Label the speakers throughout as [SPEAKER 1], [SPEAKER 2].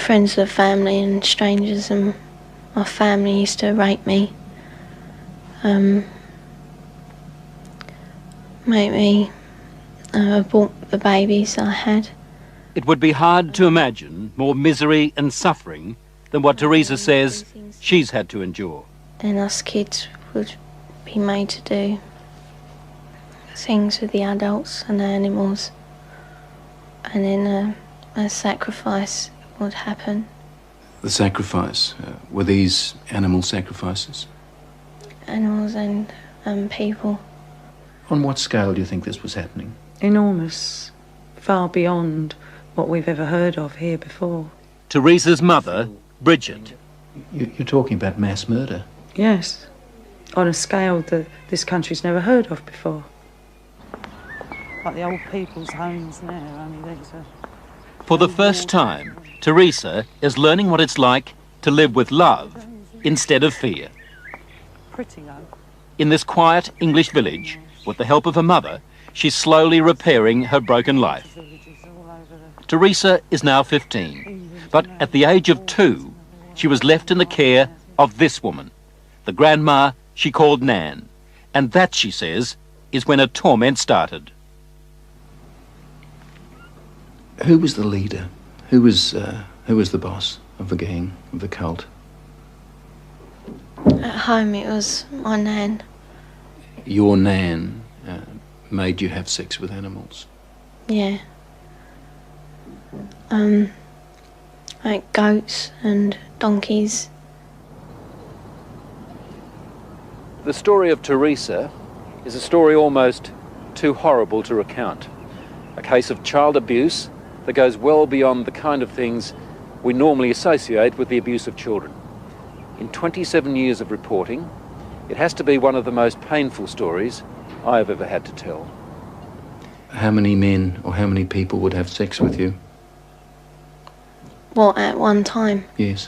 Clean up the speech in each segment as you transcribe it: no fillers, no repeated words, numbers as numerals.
[SPEAKER 1] friends with family and strangers, and my family used to rape me, make me abort the babies I had.
[SPEAKER 2] It would be hard to imagine more misery and suffering than what Teresa says she's had to endure.
[SPEAKER 1] And us kids would be made to do things with the adults and the animals, and then a sacrifice would happen.
[SPEAKER 3] The sacrifice, were these animal sacrifices?
[SPEAKER 1] Animals and people.
[SPEAKER 3] On what scale do you think this was happening?
[SPEAKER 4] Enormous, far beyond what we've ever heard of here before.
[SPEAKER 2] Teresa's mother, Bridget.
[SPEAKER 3] You're talking about mass murder?
[SPEAKER 4] Yes, on a scale that this country's never heard of before. Like the old people's homes now, only these are...
[SPEAKER 2] For the first time, Teresa is learning what it's like to live with love instead of fear.
[SPEAKER 4] Pretty though.
[SPEAKER 2] In this quiet English village, with the help of her mother, she's slowly repairing her broken life. Teresa is now 15, but at the age of 2, she was left in the care of this woman, the grandma she called Nan. And that, she says, is when her torment started.
[SPEAKER 3] Who was the leader? Who was the boss of the gang, of the cult?
[SPEAKER 1] At home it was my Nan.
[SPEAKER 3] Your Nan made you have sex with animals?
[SPEAKER 1] Yeah. Like goats and donkeys.
[SPEAKER 2] The story of Teresa is a story almost too horrible to recount. A case of child abuse that goes well beyond the kind of things we normally associate with the abuse of children. In 27 years of reporting, it has to be one of the most painful stories I have ever had to tell.
[SPEAKER 3] How many men or how many people would have sex with you?
[SPEAKER 1] What, at one time?
[SPEAKER 3] Yes.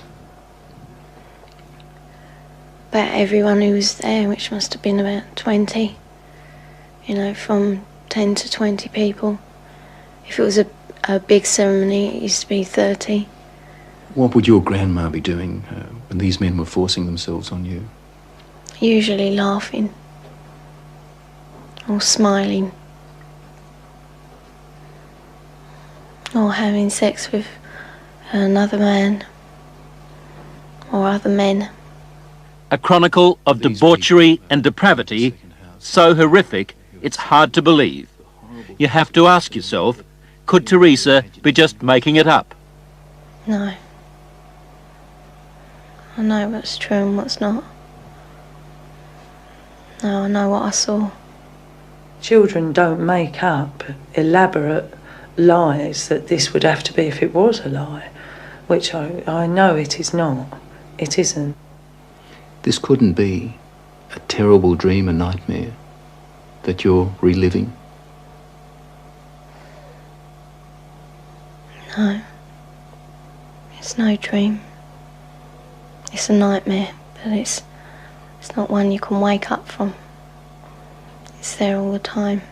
[SPEAKER 1] About everyone who was there, which must have been about 20. You know, from 10 to 20 people. If it was a big ceremony, it used to be 30.
[SPEAKER 3] What would your grandma be doing when these men were forcing themselves on you?
[SPEAKER 1] Usually laughing. Or smiling. Or having sex with another man. Or other men.
[SPEAKER 2] A chronicle of debauchery and depravity so horrific it's hard to believe. You have to ask yourself, could Teresa be just making it up?
[SPEAKER 1] No. I know what's true and what's not. No, I know what I saw.
[SPEAKER 4] Children don't make up elaborate lies that this would have to be if it was a lie, which I know it is not. It isn't.
[SPEAKER 3] This couldn't be a terrible dream, a nightmare that you're reliving?
[SPEAKER 1] No. It's no dream. It's a nightmare, but it's not one you can wake up from. It's there all the time.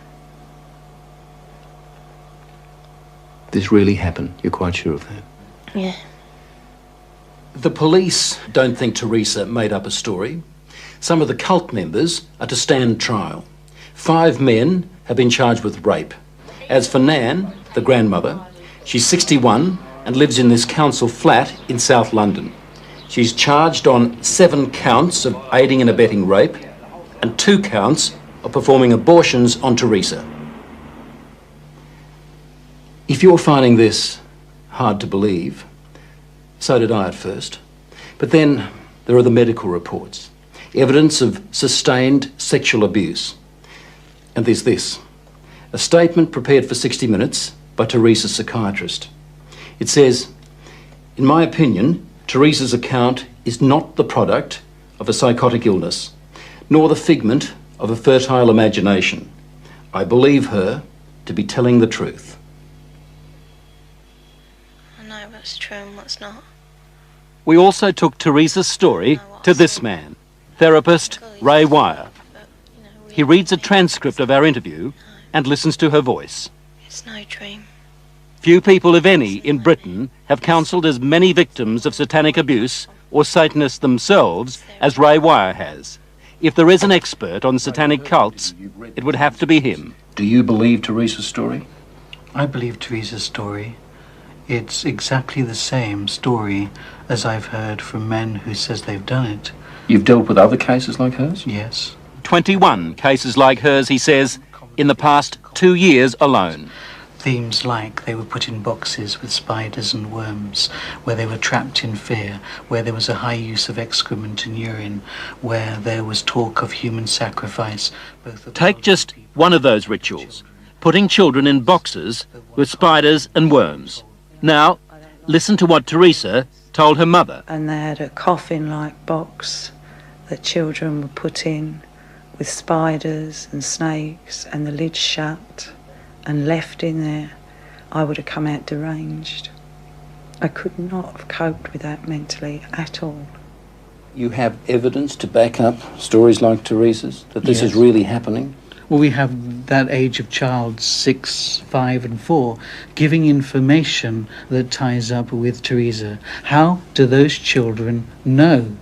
[SPEAKER 3] This really happened, you're quite sure of that?
[SPEAKER 1] Yeah.
[SPEAKER 2] The police don't think Teresa made up a story. Some of the cult members are to stand trial. 5 men have been charged with rape. As for Nan, the grandmother, she's 61 and lives in this council flat in South London. She's charged on 7 counts of aiding and abetting rape and 2 counts of performing abortions on Teresa. If you're finding this hard to believe, so did I at first. But then there are the medical reports, evidence of sustained sexual abuse. And there's this, a statement prepared for 60 Minutes by Teresa's psychiatrist. It says, "In my opinion, Teresa's account is not the product of a psychotic illness, nor the figment of a fertile imagination. I believe her to be telling the truth."
[SPEAKER 1] I know what's true and what's not.
[SPEAKER 2] We also took Teresa's story to this man, therapist Ray Wire. He reads a transcript of our interview and listens to her voice.
[SPEAKER 1] It's no dream.
[SPEAKER 5] Few people, if any, in Britain have counselled as many victims of satanic abuse or Satanists themselves as Ray Wire has. If there is an expert on satanic cults, it would have to be him.
[SPEAKER 2] Do you believe Teresa's story?
[SPEAKER 6] I believe Teresa's story. It's exactly the same story as I've heard from men who says they've done it.
[SPEAKER 2] You've dealt with other cases like hers?
[SPEAKER 6] Yes.
[SPEAKER 5] 21 cases like hers, he says, in the past 2 years alone.
[SPEAKER 6] Themes like they were put in boxes with spiders and worms, where they were trapped in fear, where there was a high use of excrement and urine, where there was talk of human sacrifice.
[SPEAKER 5] Take just one of those rituals, putting children in boxes with spiders and worms. Now, listen to what Teresa told her mother.
[SPEAKER 4] And they had a coffin-like box that children were put in with spiders and snakes and the lid shut and left in there. I would have come out deranged. I could not have coped with that mentally at all.
[SPEAKER 2] You have evidence to back up stories like Teresa's, that this is really happening?
[SPEAKER 6] Well, we have that age of child, 6, 5 and 4, giving information that ties up with Teresa. How do those children know?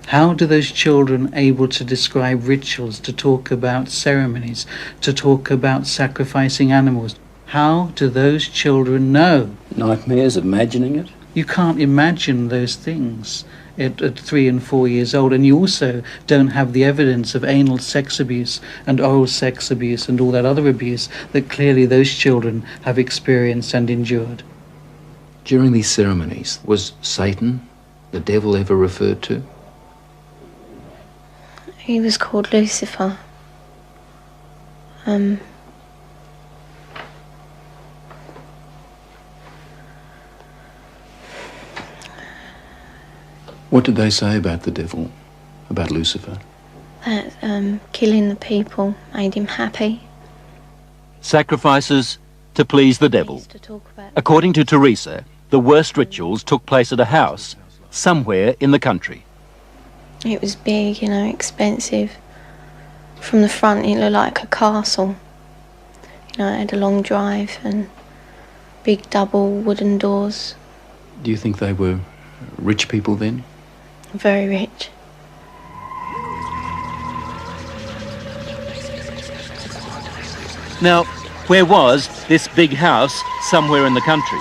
[SPEAKER 6] How do those children able to describe rituals, to talk about ceremonies, to talk about sacrificing animals? How do those children know?
[SPEAKER 2] Nightmares, imagining it?
[SPEAKER 6] You can't imagine those things at 3 and 4 years old, and you also don't have the evidence of anal sex abuse and oral sex abuse and all that other abuse that clearly those children have experienced and endured.
[SPEAKER 3] During these ceremonies, was Satan, the devil, ever referred to?
[SPEAKER 1] He was called Lucifer.
[SPEAKER 3] What did they say about the devil, about Lucifer?
[SPEAKER 1] That killing the people made him happy.
[SPEAKER 5] Sacrifices to please the devil. According to Teresa, the worst rituals took place at a house somewhere in the country.
[SPEAKER 1] It was big, expensive. From the front it looked like a castle. It had a long drive and big double wooden doors.
[SPEAKER 3] Do you think they were rich people then?
[SPEAKER 1] Very rich.
[SPEAKER 5] Now, where was this big house somewhere in the country?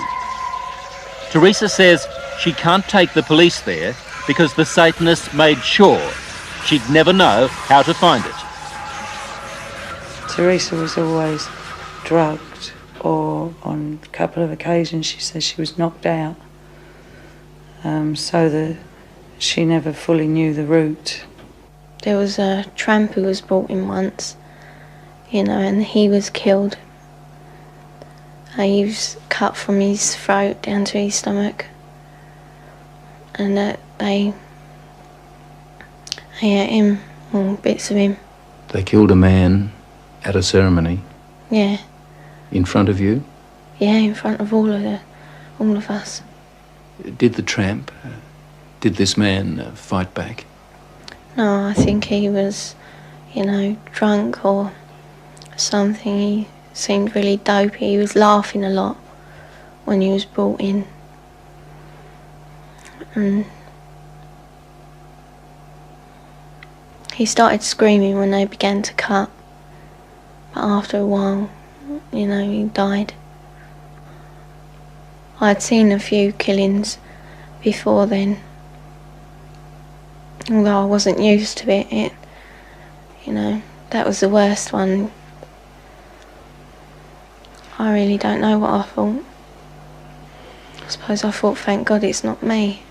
[SPEAKER 5] Teresa says she can't take the police there because the Satanists made sure she'd never know how to find it.
[SPEAKER 4] Teresa was always drugged, or on a couple of occasions she says she was knocked out, so that she never fully knew the route.
[SPEAKER 1] There was a tramp who was brought in once, and he was killed. He was cut from his throat down to his stomach, and they ate him, or bits of him.
[SPEAKER 3] They killed a man at a ceremony?
[SPEAKER 1] Yeah.
[SPEAKER 3] In front of you?
[SPEAKER 1] Yeah, in front of all of us.
[SPEAKER 3] Did the tramp, did this man fight back?
[SPEAKER 1] No, I think he was, drunk or something. He seemed really dopey. He was laughing a lot when he was brought in. And he started screaming when they began to cut. But after a while, he died. I'd seen a few killings before then. Although I wasn't used to it, that was the worst one. I really don't know what I thought. I suppose I thought, thank God it's not me.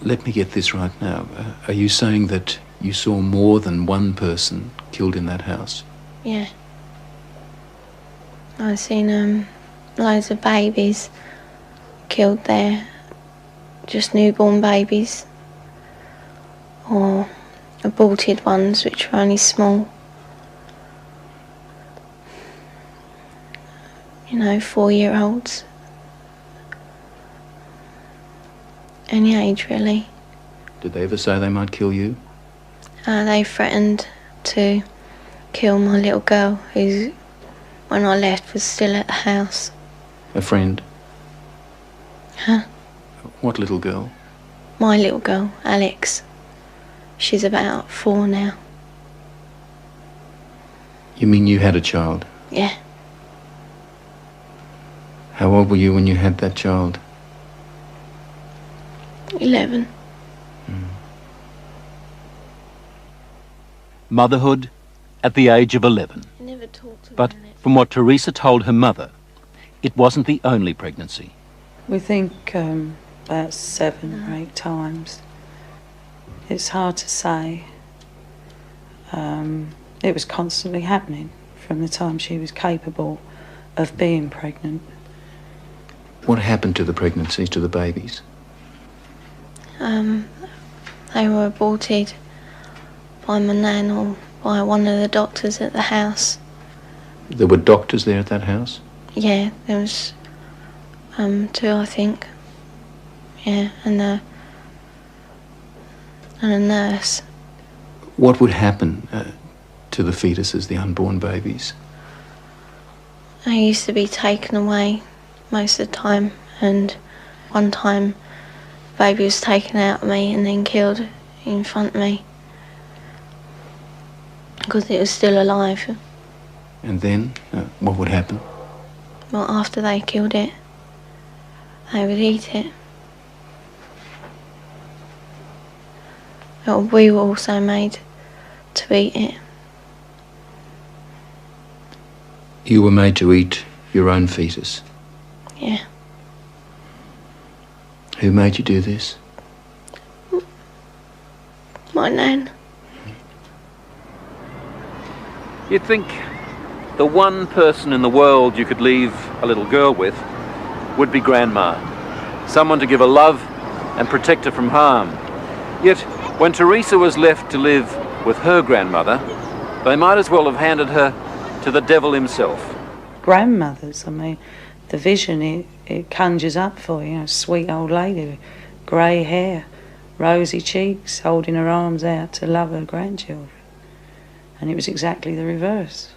[SPEAKER 3] Let me get this right now. Are you saying that you saw more than one person killed in that house?
[SPEAKER 1] Yeah. I've seen loads of babies killed there. Just newborn babies. Or aborted ones, which were only small. 4-year-olds. Any age, really.
[SPEAKER 3] Did they ever say they might kill you?
[SPEAKER 1] They threatened to kill my little girl, who, when I left, was still at the house.
[SPEAKER 3] A friend?
[SPEAKER 1] Huh?
[SPEAKER 3] What little girl?
[SPEAKER 1] My little girl, Alex. She's about 4 now.
[SPEAKER 3] You mean you had a child?
[SPEAKER 1] Yeah.
[SPEAKER 3] How old were you when you had that child?
[SPEAKER 1] 11.
[SPEAKER 5] Motherhood at the age of 11.
[SPEAKER 1] I never talked about
[SPEAKER 5] But
[SPEAKER 1] it.
[SPEAKER 5] from what Teresa told her mother, it wasn't the only pregnancy.
[SPEAKER 4] We think about 7 or 8 times. It's hard to say. It was constantly happening from the time she was capable of being pregnant.
[SPEAKER 3] What happened to the pregnancies, to the babies?
[SPEAKER 1] They were aborted by my nan or by one of the doctors at the house.
[SPEAKER 3] There were doctors there at that house?
[SPEAKER 1] Yeah, there was 2, I think. Yeah, and a nurse.
[SPEAKER 3] What would happen to the fetuses, the unborn babies?
[SPEAKER 1] They used to be taken away most of the time, and one time the baby was taken out of me and then killed in front of me because it was still alive.
[SPEAKER 3] And then, what would happen?
[SPEAKER 1] Well, after they killed it, they would eat it. Well, we were also made to eat it.
[SPEAKER 3] You were made to eat your own fetus.
[SPEAKER 1] Yeah.
[SPEAKER 3] Who made you do this?
[SPEAKER 1] My nan.
[SPEAKER 5] You'd think the one person in the world you could leave a little girl with would be Grandma. Someone to give her love and protect her from harm. Yet, when Teresa was left to live with her grandmother, they might as well have handed her to the devil himself.
[SPEAKER 4] Grandmothers, I mean, the vision it conjures up for you, sweet old lady with grey hair, rosy cheeks, holding her arms out to love her grandchildren. And it was exactly the reverse.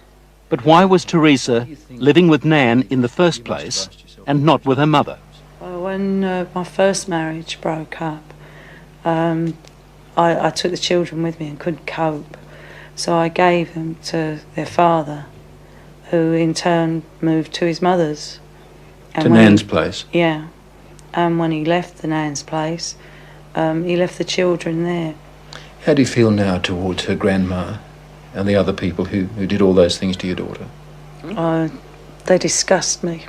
[SPEAKER 5] But why was Teresa living with Nan in the first place and not with her mother?
[SPEAKER 4] Well, when my first marriage broke up, I took the children with me and couldn't cope. So I gave them to their father, who in turn moved to his mother's. And
[SPEAKER 3] To
[SPEAKER 4] when
[SPEAKER 3] Nan's place?
[SPEAKER 4] Yeah. And when he left the Nan's place, he left the children there.
[SPEAKER 3] How do you feel now towards her grandma and the other people who did all those things to your daughter?
[SPEAKER 4] They disgust me.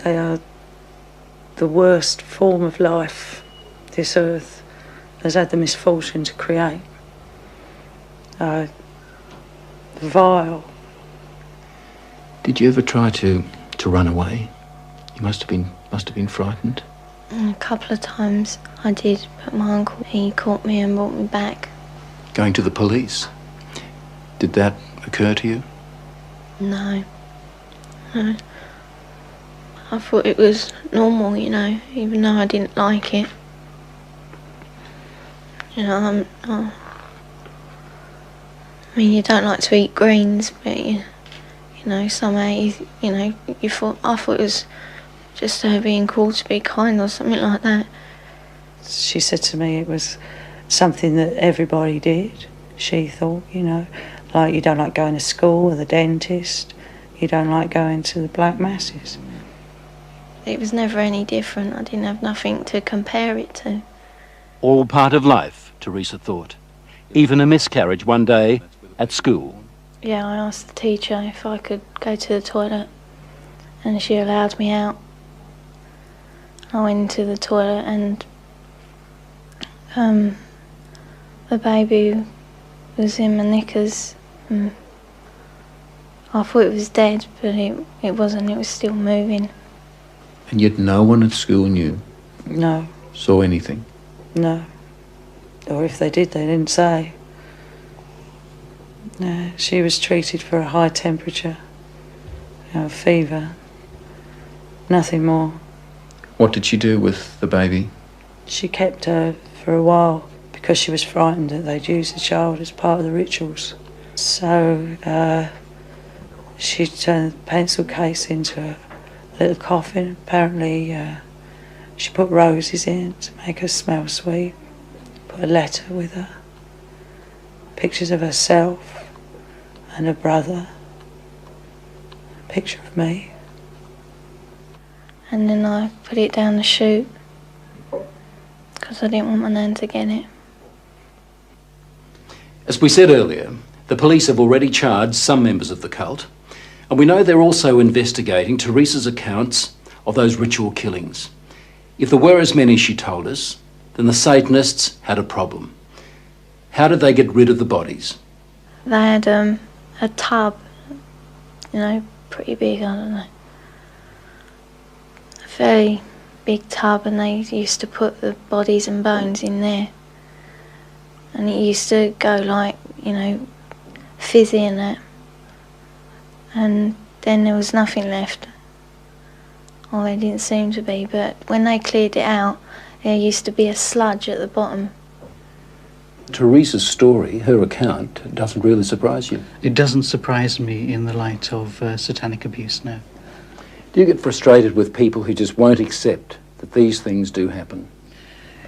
[SPEAKER 4] They are the worst form of life this earth has had the misfortune to create. Vile.
[SPEAKER 3] Did you ever try to run away? You must have been frightened.
[SPEAKER 1] A couple of times I did, but my uncle, he caught me and brought me back.
[SPEAKER 3] Going to the police? Did that occur to you?
[SPEAKER 1] No. No. I thought it was normal, even though I didn't like it. I mean, you don't like to eat greens, but somehow, I thought it was just her being called to be kind or something like that.
[SPEAKER 4] She said to me it was something that everybody did, she thought, like you don't like going to school or the dentist, you don't like going to the black masses.
[SPEAKER 1] It was never any different. I didn't have nothing to compare it to.
[SPEAKER 5] All part of life, Teresa thought. Even a miscarriage one day at school.
[SPEAKER 1] Yeah, I asked the teacher if I could go to the toilet, and she allowed me out. I went into the toilet and the baby was in my knickers. I thought it was dead, but it wasn't. It was still moving.
[SPEAKER 3] And yet no one at school knew?
[SPEAKER 4] No.
[SPEAKER 3] Saw anything?
[SPEAKER 4] No. Or if they did, they didn't say. No, she was treated for a high temperature, fever, nothing more.
[SPEAKER 3] What did she do with the baby?
[SPEAKER 4] She kept her for a while because she was frightened that they'd use the child as part of the rituals. So she turned the pencil case into little coffin. Apparently she put roses in to make her smell sweet. Put a letter with her. Pictures of herself and her brother. A picture of me.
[SPEAKER 1] And then I put it down the chute because I didn't want my nan to get it.
[SPEAKER 2] As we said earlier, the police have already charged some members of the cult, and we know they're also investigating Teresa's accounts of those ritual killings. If there were as many she told us, then the Satanists had a problem. How did they get rid of the bodies?
[SPEAKER 1] They had a tub, you know, pretty big, I don't know. A very big tub, and they used to put the bodies and bones in there. And it used to go like, you know, fizzy and that. And then there was nothing left. Or there didn't seem to be, but when they cleared it out, there used to be a sludge at the bottom.
[SPEAKER 2] Teresa's story, her account, doesn't really surprise you.
[SPEAKER 6] It doesn't surprise me in the light of satanic abuse, no.
[SPEAKER 2] Do you get frustrated with people who just won't accept that these things do happen?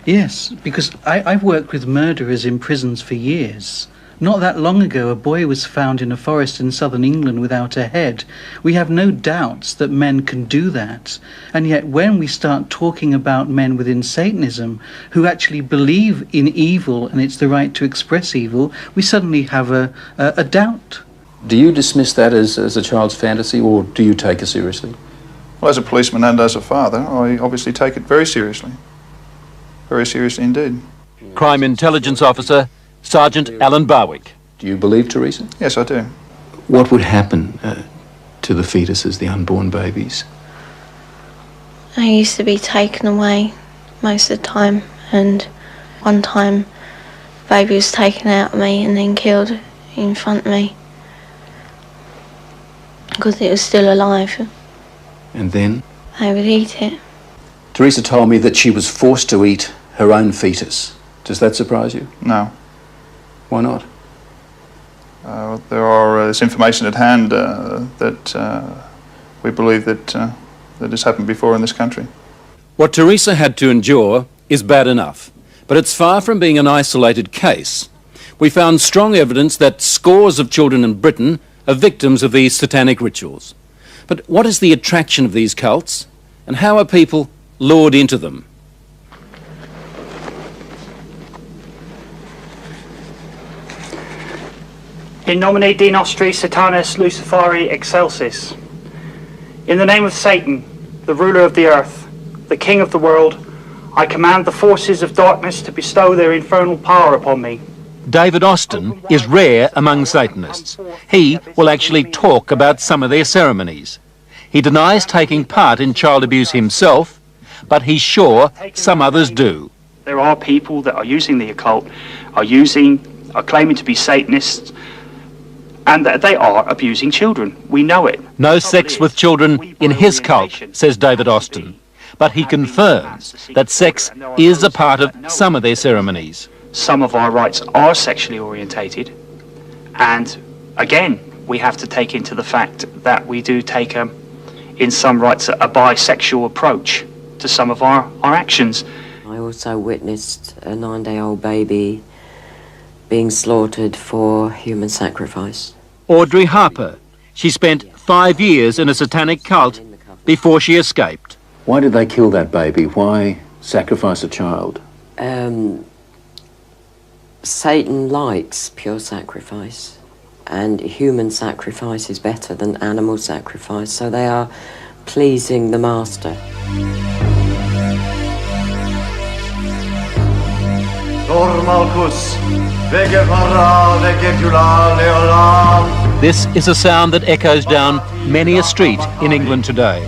[SPEAKER 6] Yes, because I've worked with murderers in prisons for years. Not that long ago, a boy was found in a forest in southern England without a head. We have no doubts that men can do that. And yet when we start talking about men within Satanism who actually believe in evil and it's the right to express evil, we suddenly have a doubt.
[SPEAKER 2] Do you dismiss that as a child's fantasy, or do you take it seriously?
[SPEAKER 7] Well, as a policeman and as a father, I obviously take it very seriously. Very seriously indeed.
[SPEAKER 5] Crime Intelligence Officer Sergeant Alan Barwick.
[SPEAKER 2] Do you believe Teresa?
[SPEAKER 7] Yes, I do.
[SPEAKER 3] What would happen to the fetuses, the unborn babies?
[SPEAKER 1] I used to be taken away most of the time, and one time the baby was taken out of me and then killed in front of me because it was still alive.
[SPEAKER 3] And then?
[SPEAKER 1] They would eat it.
[SPEAKER 2] Teresa told me that she was forced to eat her own fetus. Does that surprise you?
[SPEAKER 7] No.
[SPEAKER 2] Why not?
[SPEAKER 7] There's information at hand that we believe that has happened before in this country.
[SPEAKER 5] What Teresa had to endure is bad enough, but it's far from being an isolated case. We found strong evidence that scores of children in Britain are victims of these satanic rituals. But what is the attraction of these cults, and how are people lured into them?
[SPEAKER 8] In nomine Nostri Satanis Luciferi Excelsis. In the name of Satan, the ruler of the earth, the king of the world, I command the forces of darkness to bestow their infernal power upon me.
[SPEAKER 5] David Austin is rare among Satanists. He will actually talk about some of their ceremonies. He denies taking part in child abuse himself, but he's sure some others do.
[SPEAKER 8] There are people that are using the occult, are claiming to be Satanists, and that they are abusing children. We know it.
[SPEAKER 5] No sex with children in his cult, says David Austin, but he confirms that sex is a part of some of their ceremonies.
[SPEAKER 8] Some of our rites are sexually orientated, and again, we have to take into the fact that we do take, in some rites, a bisexual approach to some of our actions.
[SPEAKER 9] I also witnessed a 9-day-old baby being slaughtered for human sacrifice.
[SPEAKER 5] Audrey Harper. She spent 5 years in a satanic cult before she escaped.
[SPEAKER 2] Why did they kill that baby? Why sacrifice a child?
[SPEAKER 9] Satan likes pure sacrifice, and human sacrifice is better than animal sacrifice, so they are pleasing the master.
[SPEAKER 5] This is a sound that echoes down many a street in England today.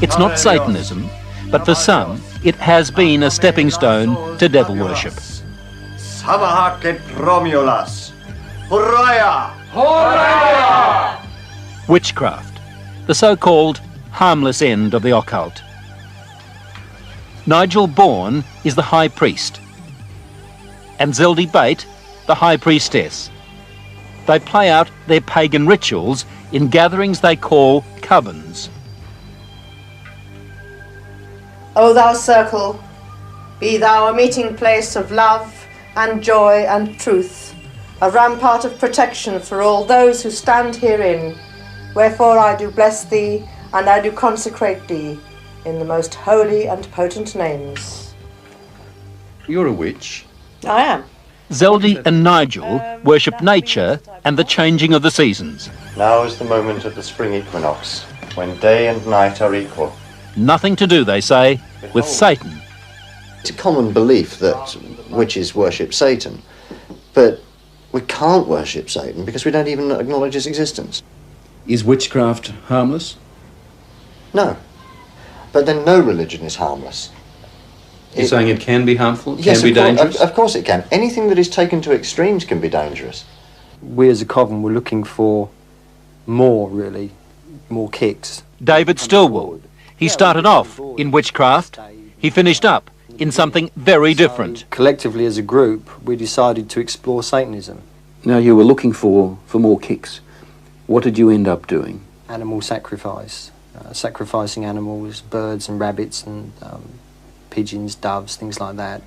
[SPEAKER 5] It's not Satanism, but for some, it has been a stepping stone to devil worship. Witchcraft, the so-called harmless end of the occult. Nigel Bourne is the high priest, and Zeldy Bate, the high priestess. They play out their pagan rituals in gatherings they call covens.
[SPEAKER 10] O thou circle, be thou a meeting place of love and joy and truth, a rampart of protection for all those who stand herein. Wherefore I do bless thee, and I do consecrate thee, in the most holy and potent names.
[SPEAKER 3] You're a witch.
[SPEAKER 10] I am.
[SPEAKER 5] Zeldy and Nigel worship nature and the changing of the seasons.
[SPEAKER 11] Now is the moment of the spring equinox, when day and night are equal.
[SPEAKER 5] Nothing to do, they say, with Satan.
[SPEAKER 11] It's a common belief that witches worship Satan, but we can't worship Satan because we don't even acknowledge his existence.
[SPEAKER 2] Is witchcraft harmless?
[SPEAKER 11] No. But then no religion is harmless.
[SPEAKER 3] You're saying it can be harmful? It
[SPEAKER 11] Yes,
[SPEAKER 3] can be dangerous?
[SPEAKER 11] Of course it can. Anything that is taken to extremes can be dangerous.
[SPEAKER 12] We as a coven were looking for more, really, more kicks.
[SPEAKER 5] David Stillwell. He started off in witchcraft. He finished up in something very different.
[SPEAKER 12] Collectively as a group, we decided to explore Satanism.
[SPEAKER 3] Now, you were looking for more kicks. What did you end up doing?
[SPEAKER 12] Animal sacrifice. Sacrificing animals, birds and rabbits and pigeons, doves, things like that.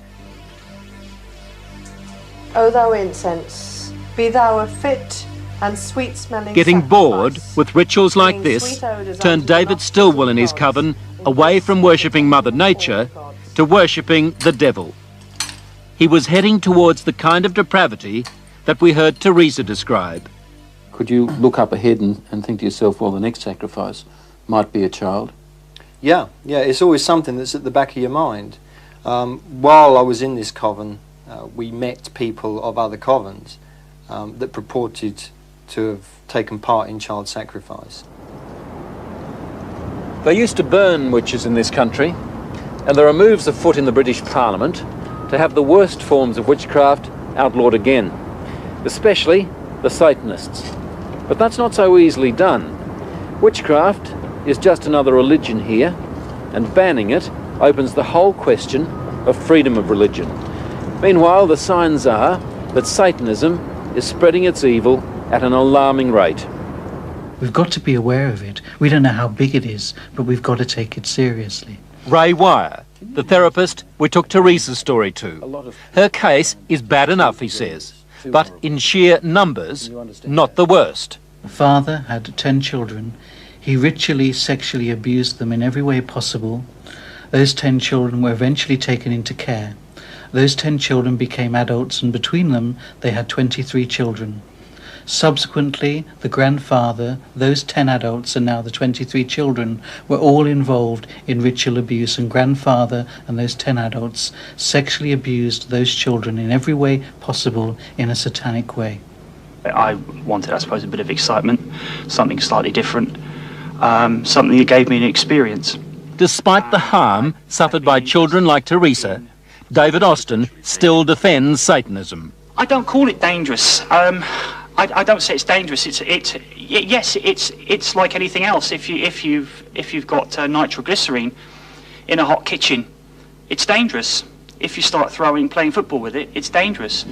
[SPEAKER 10] O thou incense, be thou a fit and sweet-smelling
[SPEAKER 5] Getting
[SPEAKER 10] sacrifice,
[SPEAKER 5] bored with rituals like
[SPEAKER 10] bringing
[SPEAKER 5] this
[SPEAKER 10] sweet odours
[SPEAKER 5] turned
[SPEAKER 10] unto the
[SPEAKER 5] David
[SPEAKER 10] nostrils
[SPEAKER 5] Stillwell
[SPEAKER 10] of
[SPEAKER 5] and his
[SPEAKER 10] gods,
[SPEAKER 5] coven away from worshipping Mother Nature to worshipping the devil. He was heading towards the kind of depravity that we heard Teresa describe.
[SPEAKER 3] Could you look up ahead and think to yourself, well, the next sacrifice might be a child?
[SPEAKER 12] Yeah, it's always something that's at the back of your mind. While I was in this coven, we met people of other covens that purported to have taken part in child sacrifice.
[SPEAKER 5] They used to burn witches in this country, and there are moves afoot in the British Parliament to have the worst forms of witchcraft outlawed again, especially the Satanists. But that's not so easily done. Witchcraft is just another religion here, and banning it opens the whole question of freedom of religion. Meanwhile, the signs are that Satanism is spreading its evil at an alarming rate.
[SPEAKER 6] We've got to be aware of it. We don't know how big it is, but we've got to take it seriously.
[SPEAKER 5] Ray Wire, the therapist we took Teresa's story to. Her case is bad enough, he says, but in sheer numbers, not the worst.
[SPEAKER 6] The father had 10 children. He ritually sexually abused them in every way possible. Those 10 children were eventually taken into care. Those 10 children became adults, and between them they had 23 children. Subsequently, the grandfather, those 10 adults and now the 23 children were all involved in ritual abuse, and grandfather and those 10 adults sexually abused those children in every way possible in a satanic way.
[SPEAKER 8] I wanted, I suppose, a bit of excitement, something slightly different, something that gave me an experience.
[SPEAKER 5] Despite the harm suffered by children like Teresa, David Austin still defends Satanism.
[SPEAKER 8] I don't call it dangerous. I don't say it's dangerous. Yes, it's like anything else. If you've got nitroglycerine in a hot kitchen, it's dangerous. If you start playing football with it, it's dangerous.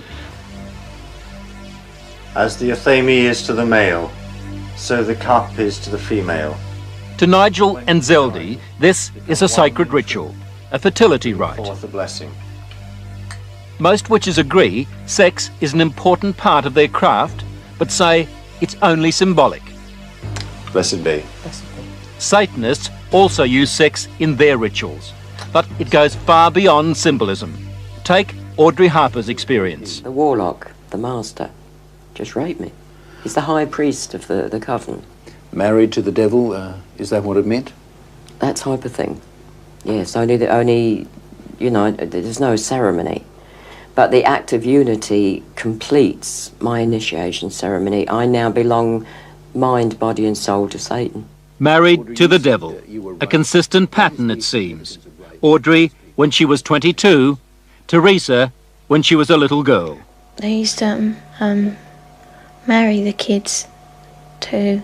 [SPEAKER 11] As the athame is to the male, so the cup is to the female.
[SPEAKER 5] To Nigel and Zeldy, this is a sacred ritual, a fertility rite.
[SPEAKER 11] Forth the blessing.
[SPEAKER 5] Most witches agree sex is an important part of their craft, but say it's only symbolic.
[SPEAKER 11] Blessed be.
[SPEAKER 5] Satanists also use sex in their rituals, but it goes far beyond symbolism. Take Audrey Harper's experience.
[SPEAKER 9] The warlock, the master, just raped me. He's the high priest of the coven.
[SPEAKER 3] Married to the devil, is that what it meant?
[SPEAKER 9] That type of thing. Yes, only, you know, there's no ceremony. But the act of unity completes my initiation ceremony. I now belong mind, body and soul to Satan.
[SPEAKER 5] Married to the devil, a consistent pattern it seems. Audrey when she was 22, Teresa when she was a little girl.
[SPEAKER 1] They used to marry the kids to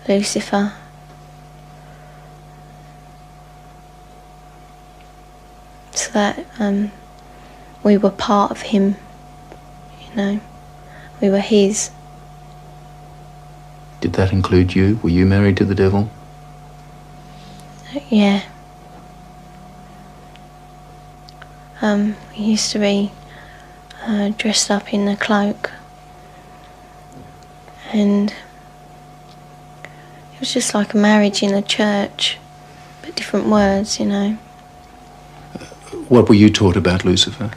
[SPEAKER 1] Lucifer. So that we were part of him, you know, we were his.
[SPEAKER 3] Did that include you? Were you married to the devil?
[SPEAKER 1] Yeah. He used to be dressed up in a cloak, and it was just like a marriage in a church, but different words, you know.
[SPEAKER 3] What were you taught about Lucifer?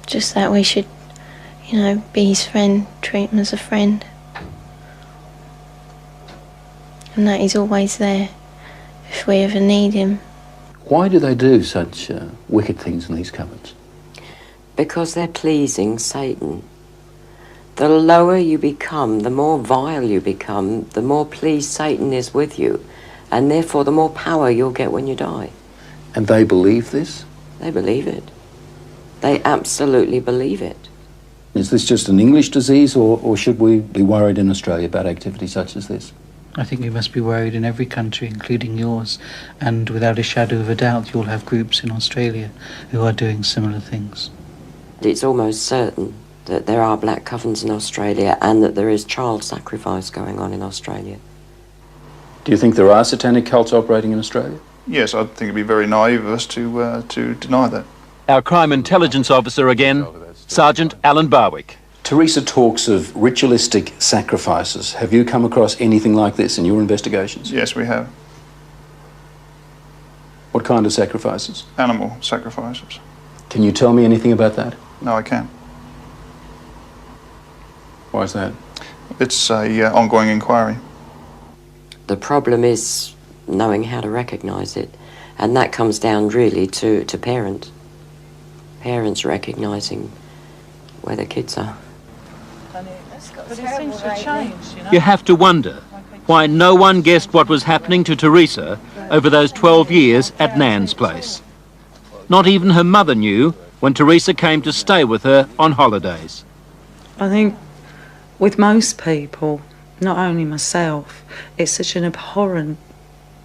[SPEAKER 1] Just that we should, you know, be his friend, treat him as a friend, and that he's always there if we ever need him.
[SPEAKER 2] Why do they do such wicked things in these covens?
[SPEAKER 9] Because they're pleasing Satan. The lower you become, the more vile you become, the more pleased Satan is with you, and therefore the more power you'll get when you die.
[SPEAKER 2] And they believe this?
[SPEAKER 9] They believe it. They absolutely believe it.
[SPEAKER 2] Is this just an English disease, or should we be worried in Australia about activity such as this?
[SPEAKER 6] I think we must be worried in every country, including yours, and without a shadow of a doubt you'll have groups in Australia who are doing similar things.
[SPEAKER 9] It's almost certain that there are black covens in Australia and that there is child sacrifice going on in Australia.
[SPEAKER 2] Do you think there are satanic cults operating in Australia?
[SPEAKER 7] Yes, I think it'd be very naive of us to deny that.
[SPEAKER 5] Our crime intelligence officer again, Sergeant Alan Barwick.
[SPEAKER 2] Teresa talks of ritualistic sacrifices. Have you come across anything like this in your investigations?
[SPEAKER 7] Yes, we have.
[SPEAKER 2] What kind of sacrifices?
[SPEAKER 7] Animal sacrifices.
[SPEAKER 2] Can you tell me anything about that?
[SPEAKER 7] No, I can't.
[SPEAKER 2] Why is that?
[SPEAKER 7] It's a ongoing inquiry.
[SPEAKER 9] The problem is knowing how to recognise it, and that comes down really to parents. Parents recognising where their kids are.
[SPEAKER 4] But it seems to have changed, you know.
[SPEAKER 5] You have to wonder why no one guessed what was happening to Teresa over those 12 years at Nan's place. Not even her mother knew when Teresa came to stay with her on holidays.
[SPEAKER 4] I think with most people, not only myself, it's such an abhorrent,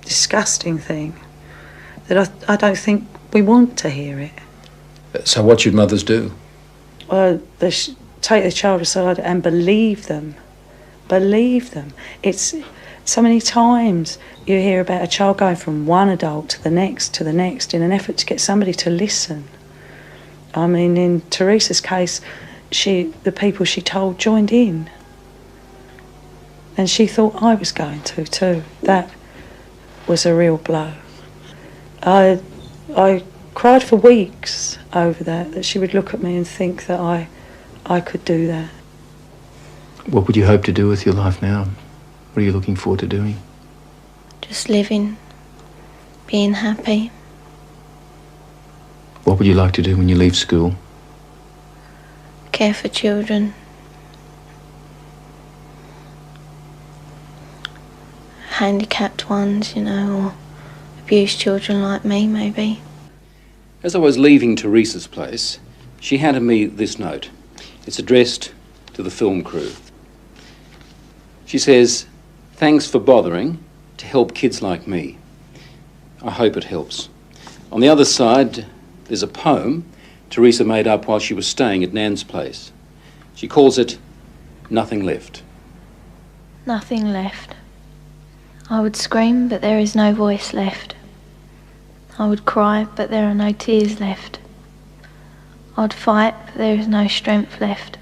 [SPEAKER 4] disgusting thing that I don't think we want to hear it.
[SPEAKER 2] So what should mothers do?
[SPEAKER 4] Well, they take the child aside and believe them. Believe them. It's so many times you hear about a child going from one adult to the next in an effort to get somebody to listen. I mean, in Teresa's case, the people she told joined in. And she thought I was going to too. That was a real blow. I cried for weeks over that she would look at me and think that I could do that.
[SPEAKER 3] What would you hope to do with your life now? What are you looking forward to doing?
[SPEAKER 1] Just living, being happy.
[SPEAKER 3] What would you like to do when you leave school?
[SPEAKER 1] Care for children. Handicapped ones, you know, or abused children like me, maybe.
[SPEAKER 2] As I was leaving Teresa's place, she handed me this note. It's addressed to the film crew. She says, "Thanks for bothering to help kids like me. I hope it helps." On the other side, there's a poem Teresa made up while she was staying at Nan's place. She calls it Nothing Left.
[SPEAKER 1] Nothing left. I would scream, but there is no voice left. I would cry, but there are no tears left. I'd fight, but there is no strength left.